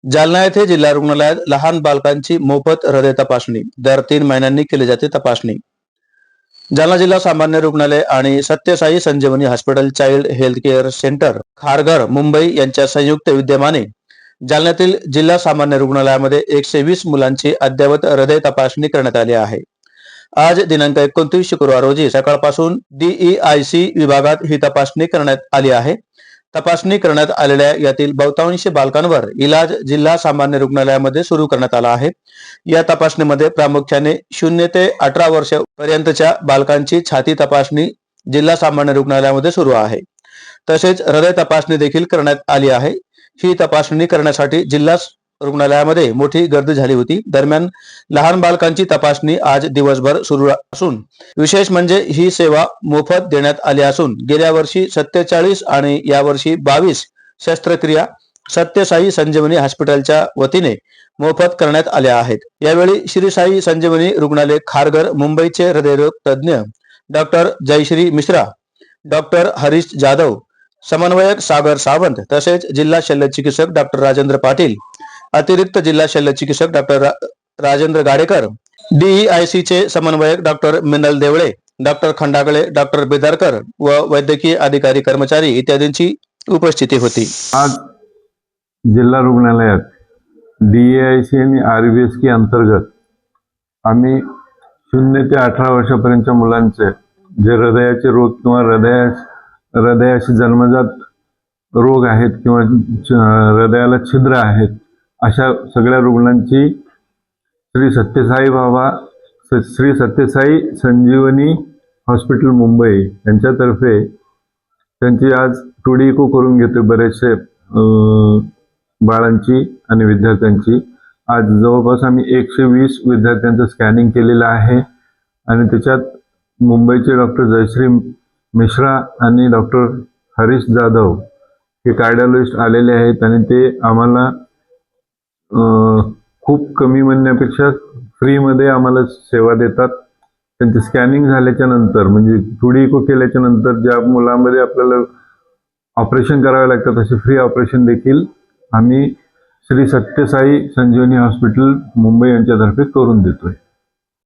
जालना येथे जिल्हा रुग्णालयात लहान बालकांची मोफत हृदय तपासणी दर 3 महिन्यांनी केली जाते तपासणी। जालना जिल्हा सामान्य रुग्णालय आणि सत्यसाई संजीवनी hospital child health care centre Kharghar Mumbai यांच्या संयुक्त विद्यमाने जालन्यातील जिल्हा सामान्य रुग्णालयामध्ये 120 मुलांची अद्ययावत हृदय तपासणी करण्यात आली आहे। आज दिनांक 29 शुक्रवार रोजी सकाळपासून DEIC विभागात ही तपासणी करण्यात आली आहे। तपासणी करण्यात आलेल्या यातील बहुतांश बालकांवर इलाज जिल्हा सामान्य रुग्णालयामध्ये सुरू करण्यात आला आहे। या तपासणीमध्ये प्रामुख्याने 0 ते 18 वर्षापर्यंतच्या बालकांची छाती तपासणी जिल्हा सामान्य रुग्णालयामध्ये सुरू आहे। तसेच हृदय तपासणी देखील करण्यात आली आहे। ही तपासणी करण्यासाठी जिल्हा रुग्णालयामध्ये मोठी गर्दी झाली होती। दरम्यान लहान बालकांची तपासणी आज दिवसभर सुरू असून विशेष म्हणजे ही सेवा मोफत देण्यात आली असून गेल्या वर्षी 47 आणि यावर्षी 22 शस्त्रक्रिया सत्यसाई संजीवनी हॉस्पिटलच्या वतीने मोफत करण्यात आल्या आहेत। यावेळी श्री साई संजीवनी रुग्णालय खारघर मुंबईचे हृदयरोग तज्ञ डॉक्टर जयश्री मिश्रा, डॉक्टर हरीश जाधव, समन्वयक सागर सावंत तसेच जिल्हा शल्यचिकित्सक डॉक्टर राजेंद्र पाटील, अतिरिक्त जिल्हा शल्यचिकित्सक डॉक्टर राजेंद्र गाडेकर, DEIC चे समन्वयक डॉक्टर मिनल देवळे, डॉक्टर खंडागळे, डॉक्टर बेदारकर व वैद्यकीय अधिकारी कर्मचारी इत्यादींची उपस्थिती होती। आज जिल्हा रुग्णालयात DEIC आणि RBSK अंतर्गत आम्ही 0 ते 18 वर्षापर्यंतच्या मुलांचे जे हृदयाचे रोग किंवा हृदयाशी जन्मजात रोग आहेत किंवा हृदयाला छिद्र आहेत अशा सगळ्या रुग्णांची श्री सत्यसाई संजीवनी हॉस्पिटल मुंबई यांच्यातर्फे त्यांची आज 2D इको करून घेतो बरेचसे बाळांची आणि विद्यार्थ्यांची। आज जवळपास आम्ही 120 विद्यार्थ्यांचं स्कॅनिंग केलेलं आहे आणि त्याच्यात मुंबईचे डॉक्टर जयश्री मिश्रा आणि डॉक्टर हरीश जाधव हे कार्डिओलॉजिस्ट आलेले आहेत आणि ते आम्हाला खूप कमी म्हणण्यापेक्षा फ्रीमध्ये आम्हाला सेवा देतात। त्यांचे स्कॅनिंग झाल्याच्या नंतर म्हणजे 2D इको केल्याच्या नंतर ज्या मुलांमध्ये आपल्याला ऑपरेशन करावे लागतात असे फ्री ऑपरेशन देखील आम्ही श्री सत्यसाई संजीवनी हॉस्पिटल मुंबई यांच्यातर्फे करून देतोय।